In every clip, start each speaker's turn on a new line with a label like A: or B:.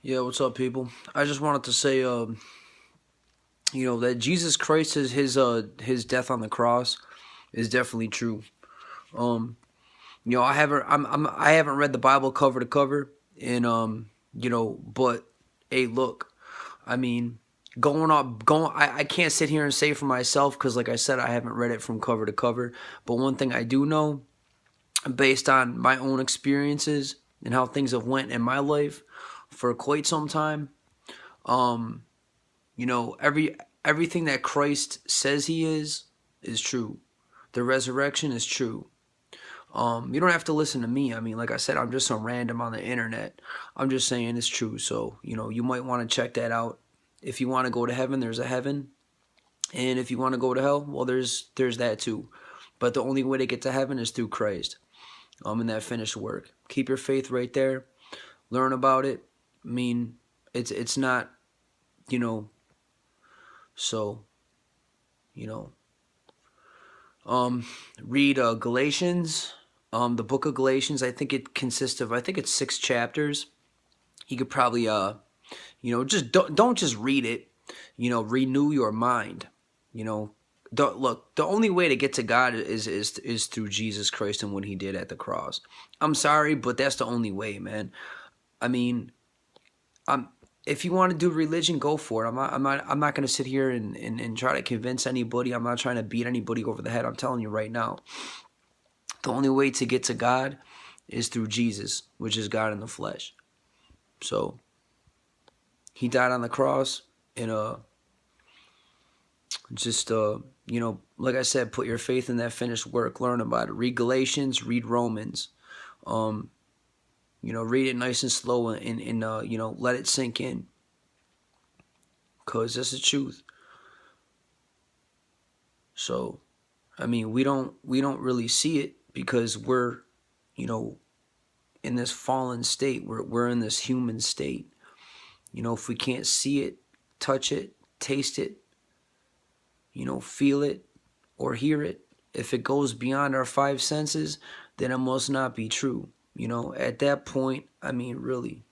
A: Yeah, what's up, people? I just wanted to say, that Jesus Christ is his death on the cross is definitely true. Um, I haven't read the Bible cover to cover, and but hey, look, I mean, I can't sit here and say for myself because, like I said, I haven't read it from cover to cover. But one thing I do know, based on my own experiences and how things have went in my life for quite some time, um everything that Christ says he is true. The resurrection is true. You don't have to listen to me. I mean, like I said, I'm just some random on the internet. I'm just saying it's true. So, you might want to check that out. If you want to go to heaven, there's a heaven. And if you want to go to hell, well, there's that too. But the only way to get to heaven is through Christ. In that finished work. Keep your faith right there. Learn about it. I mean, it's not, you know, so, you know, Um, read Galatians, the book of Galatians. I think it consists of, I think it's 6 chapters. You could probably just don't just read it. Renew your mind. You know, look, the only way to get to God is through Jesus Christ and what He did at the cross. I'm sorry, but that's the only way, man. I mean, I'm if you want to do religion, go for it. I'm not going to sit here and try to convince anybody. I'm not trying to beat anybody over the head. I'm telling you right now. The only way to get to God is through Jesus, which is God in the flesh. So he died on the cross, and just like I said, put your faith in that finished work. Learn about it. Read Galatians. Read Romans. Um, read it nice and slow, and let it sink in, cause that's the truth. So, I mean, we don't really see it because we're, you know, in this fallen state. We're in this human state. If we can't see it, touch it, taste it, feel it or hear it, if it goes beyond our five senses, then it must not be true. At that point, I mean, really,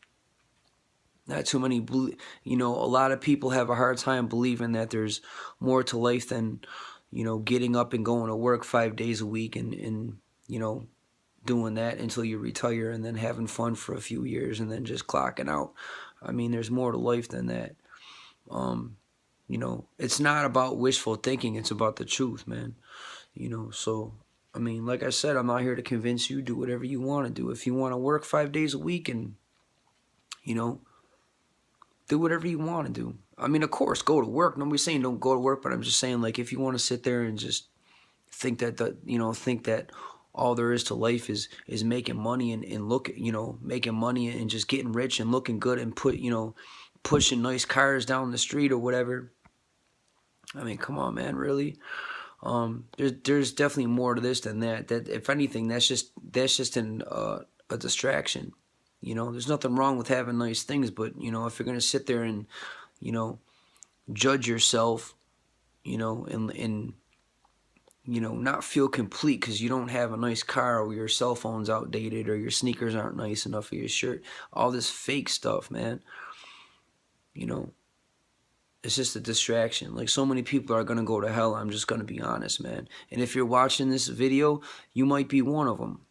A: not too many, a lot of people have a hard time believing that there's more to life than, getting up and going to work 5 days a week and doing that until you retire and then having fun for a few years and then just clocking out. I mean, there's more to life than that. It's not about wishful thinking, it's about the truth, man. So I mean, like I said, I'm not here to convince you. Do whatever you want to do. If you want to work 5 days a week and, you know, do whatever you want to do. I mean, of course, go to work. Nobody's saying don't go to work, but I'm just saying, like, if you want to sit there and just think that all there is to life is making money and look, making money and just getting rich and looking good and pushing nice cars down the street or whatever. I mean, come on, man, really? There's definitely more to this than that. That if anything, that's just a distraction. There's nothing wrong with having nice things, but if you're gonna sit there and you know judge yourself, and not feel complete because you don't have a nice car or your cell phone's outdated or your sneakers aren't nice enough or your shirt, all this fake stuff, man. You know, it's just a distraction. Like, so many people are gonna go to hell. I'm just gonna be honest, man. And if you're watching this video, you might be one of them.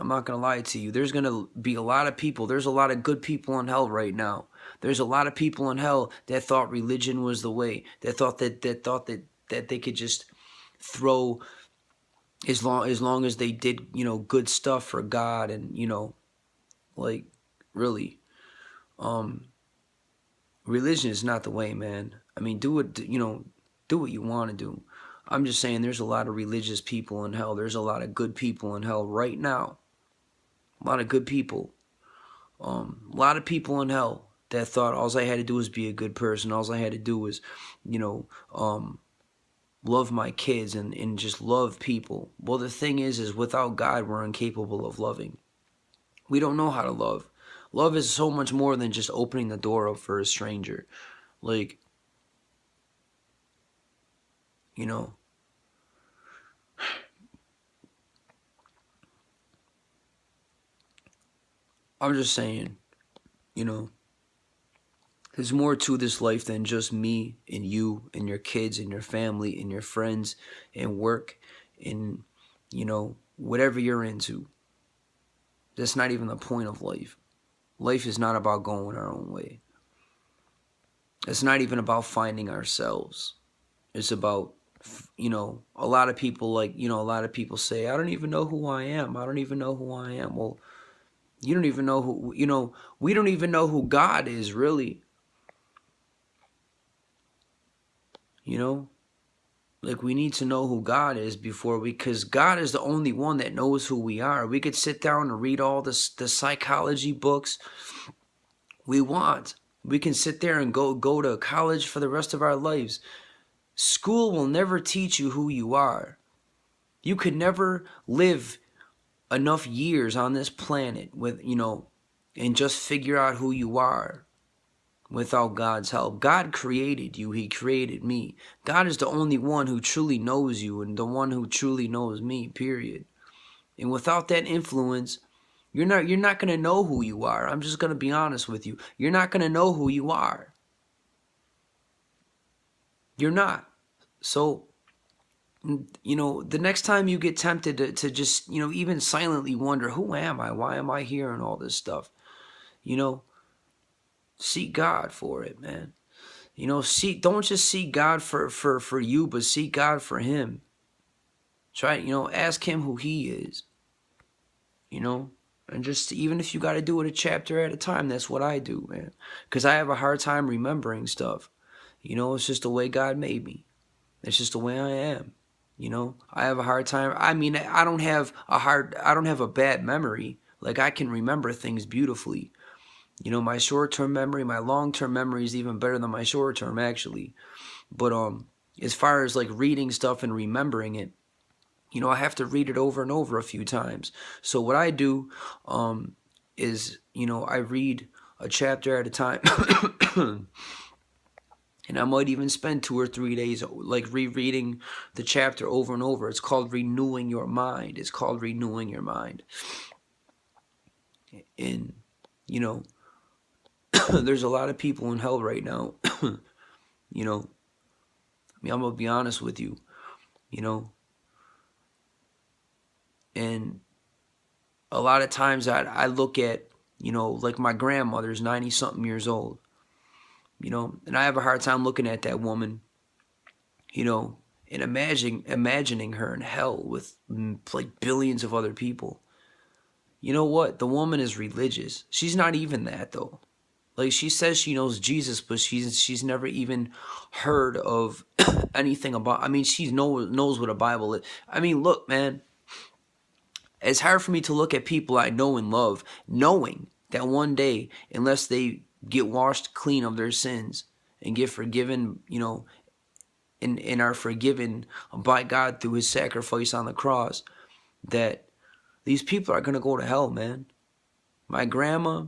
A: I'm not gonna lie to you. There's gonna be a lot of people. There's a lot of good people in hell right now. There's a lot of people in hell that thought religion was the way. That they could just throw, as long as they did good stuff for God, and like, really, um religion is not the way, man. I mean, do what you want to do. I'm just saying, there's a lot of religious people in hell. There's a lot of good people in hell right now. A lot of good people. A lot of people in hell that thought all I had to do was be a good person. All I had to do was, you know, love my kids and just love people. Well, the thing is without God, we're incapable of loving. We don't know how to love. Love is so much more than just opening the door up for a stranger. Like, you know, I'm just saying, you know, There's more to this life than just me and you and your kids and your family and your friends and work and, you know, whatever you're into. That's not even the point of life. Life is not about going our own way. It's not even about finding ourselves. It's about, you know, a lot of people a lot of people say, I don't even know who I am. I don't even know who I am. Well, you don't even know who, we don't even know who God is, really. Like, we need to know who God is because God is the only one that knows who we are. We could sit down and read all the psychology books we want. We can sit there and go to college for the rest of our lives. School will never teach you who you are. You could never live enough years on this planet and just figure out who you are without God's help. God created you. He created me. God is the only one who truly knows you and the one who truly knows me, period. And without that influence, you're not going to know who you are. I'm just going to be honest with you. You're not going to know who you are. You're not. So, the next time you get tempted to just, even silently wonder, who am I? Why am I here? And all this stuff, seek God for it, man. Don't just seek God for you, but seek God for him. Try, ask him who he is, and just, even if you got to do it a chapter at a time, that's what I do, man. Because I have a hard time remembering stuff. It's just the way God made me. It's just the way I am. I have a hard time. I mean, I don't have a bad memory. Like, I can remember things beautifully. My short-term memory, my long-term memory is even better than my short-term, actually. But as far as like reading stuff and remembering it, I have to read it over and over a few times. So what I do is, I read a chapter at a time. And I might even spend 2 or 3 days like rereading the chapter over and over. It's called renewing your mind. It's called renewing your mind. And, there's a lot of people in hell right now. I'm going to be honest with you, and a lot of times I look at, like my grandmother's 90-something years old, and I have a hard time looking at that woman, and imagining her in hell with like billions of other people. You know what? The woman is religious. She's not even that, though. Like, she says she knows Jesus, but she's never even heard of anything about. I mean, she knows what a Bible is. I mean, look, man. It's hard for me to look at people I know and love, knowing that one day, unless they get washed clean of their sins and get forgiven, and are forgiven by God through his sacrifice on the cross, that these people are going to go to hell, man. My grandma,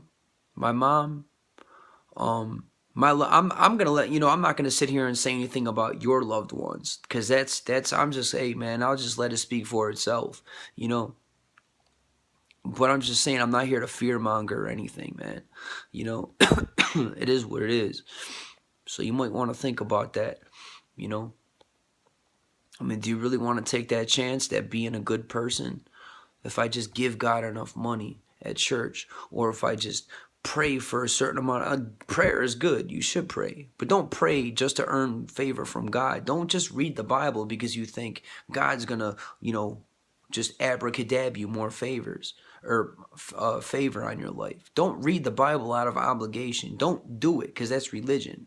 A: my mom, I'm gonna let I'm not gonna sit here and say anything about your loved ones, because that's I'm just, hey, man, I'll just let it speak for itself, But I'm just saying, I'm not here to fearmonger or anything, man. It is what it is. So you might want to think about that. I mean, do you really want to take that chance, that being a good person, if I just give God enough money at church, or if I just pray for a certain amount of prayer is good. You should pray, but don't pray just to earn favor from God. Don't just read the Bible because you think God's gonna, just abracadabra you more favors or favor on your life. Don't read the Bible out of obligation. Don't do it because that's religion.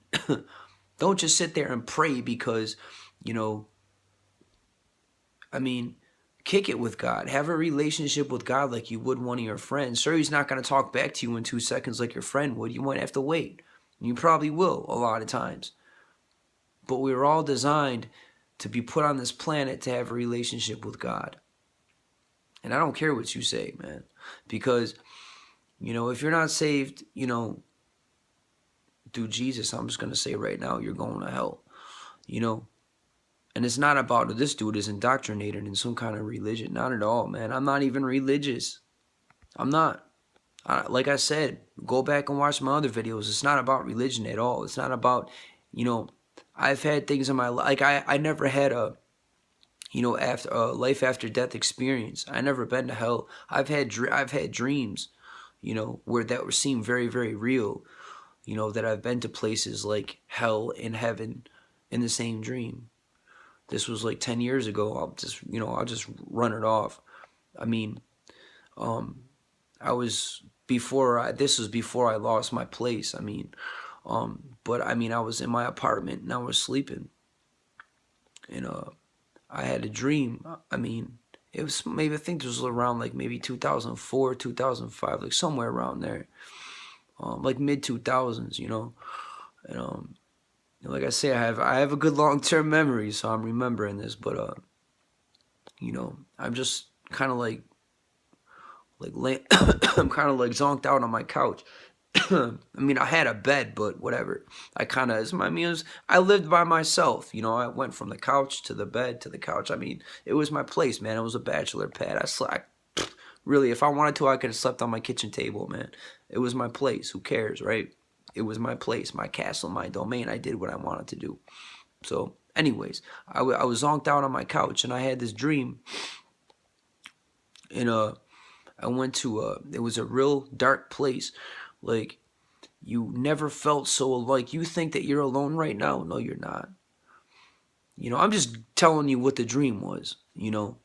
A: Don't just sit there and pray because, kick it with God. Have a relationship with God like you would one of your friends. Sure, he's not going to talk back to you in 2 seconds like your friend would. You might have to wait. You probably will a lot of times. But we were all designed to be put on this planet to have a relationship with God. And I don't care what you say, man. Because, if you're not saved, through Jesus, I'm just going to say right now, you're going to hell. And it's not about this dude is indoctrinated in some kind of religion. Not at all, man. I'm not even religious. I'm not. Like I said, go back and watch my other videos. It's not about religion at all. It's not about, you know, I've had things in my life. Like, I never had a, you know, after life after death experience. I never been to hell. I've had dreams, you know, where that seem very, very real. You know, that I've been to places like hell and heaven in the same dream. This was like 10 years ago. I'll just run it off. I mean, this was before I lost my place. I mean, but I mean, I was in my apartment and I was sleeping, and I had a dream. I mean, it was maybe, I think this was around like maybe 2004, 2005, like somewhere around there, like mid 2000s, you know. And like I say, I have a good long term memory, so I'm remembering this. But you know, I'm just kind of like I'm kind of like zonked out on my couch. I mean, I had a bed, but whatever. I lived by myself. You know, I went from the couch to the bed to the couch. I mean, it was my place, man. It was a bachelor pad. I slept. Really, if I wanted to, I could have slept on my kitchen table, man. It was my place. Who cares, right? It was my place, my castle, my domain. I did what I wanted to do. So, anyways, I was zonked out on my couch, and I had this dream. And I went to it was a real dark place. Like, you never felt so, like, you think that you're alone right now. No, you're not. You know, I'm just telling you what the dream was, you know.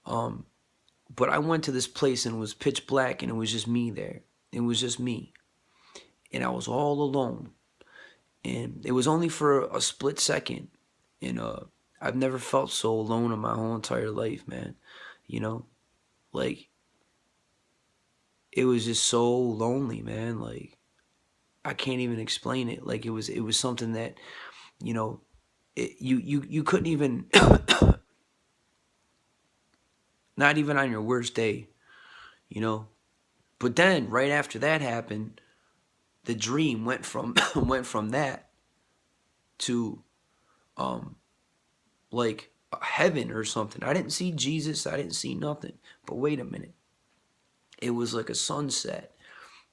A: But I went to this place and it was pitch black and it was just me there. It was just me. And I was all alone. And it was only for a split second. And I've never felt so alone in my whole entire life, man. You know, like, it was just so lonely, man. Like, I can't even explain it. Like, it was something that, you know, you couldn't even, not even on your worst day, you know. But then right after that happened, the dream went from went from that to like heaven or something. I didn't see Jesus, I didn't see nothing. But wait a minute. It was like a sunset,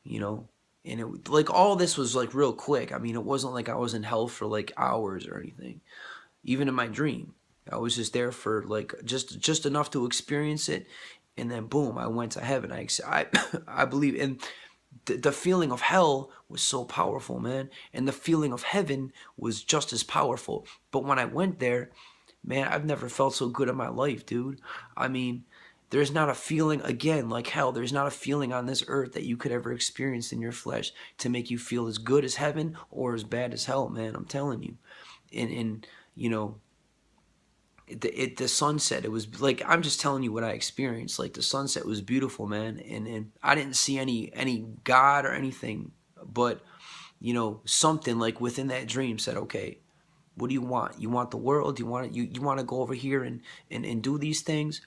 A: you know. And it, like, all this was like real quick. I mean, it wasn't like I was in hell for like hours or anything. Even in my dream, I was just there for like just enough to experience it, and then boom, I went to heaven. I believe in the feeling of hell was so powerful, man, and the feeling of heaven was just as powerful. But when I went there, man, I've never felt so good in my life, dude. I mean, there's not a feeling, again, like hell. There's not a feeling on this earth that you could ever experience in your flesh to make you feel as good as heaven or as bad as hell, man. I'm telling you. And you know, the sunset, it was like, I'm just telling you what I experienced. Like, the sunset was beautiful, man. And I didn't see any God or anything, but, you know, something like within that dream said, okay, what do you want? You want the world? You want you want to go over here and do these things?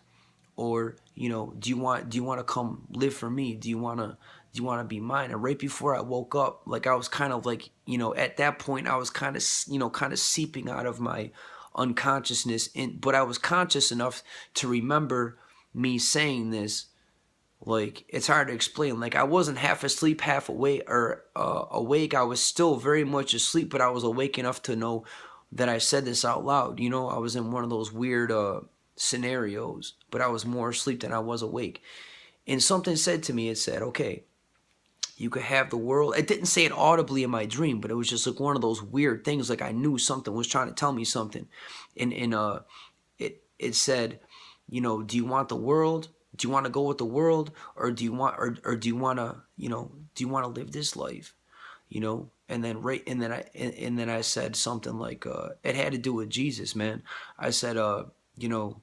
A: Or, you know, do you want to come live for me? Do you want to be mine? And right before I woke up, like, I was kind of like, you know, at that point I was kind of, you know, kind of seeping out of my unconsciousness, but I was conscious enough to remember me saying this. Like, it's hard to explain. Like, I wasn't half asleep, half awake, or awake. I was still very much asleep, but I was awake enough to know that I said this out loud. You know, I was in one of those weird scenarios, but I was more asleep than I was awake. And something said to me, it said, okay, you could have the world. It didn't say it audibly in my dream, but it was just like one of those weird things. Like, I knew something was trying to tell me something. And it said, you know, do you want the world? Do you want to go with the world, or do you want, or do you want to, you know, do you want to live this life, you know? And then I said something like, it had to do with Jesus, man. I said, you know,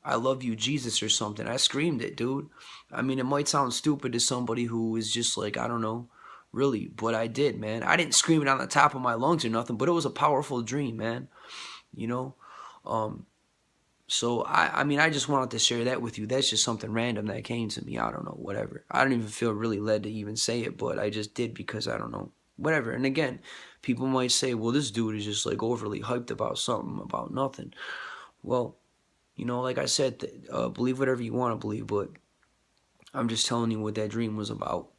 A: I love you, Jesus, or something. I screamed it, dude. I mean, it might sound stupid to somebody who is just like, I don't know, really, but I did, man. I didn't scream it on the top of my lungs or nothing, but it was a powerful dream, man. You know? So, I mean, I just wanted to share that with you. That's just something random that came to me. I don't know, whatever. I don't even feel really led to even say it, but I just did because I don't know, whatever. And again, people might say, well, this dude is just like overly hyped about something, about nothing. Well, you know, like I said, believe whatever you want to believe, but I'm just telling you what that dream was about.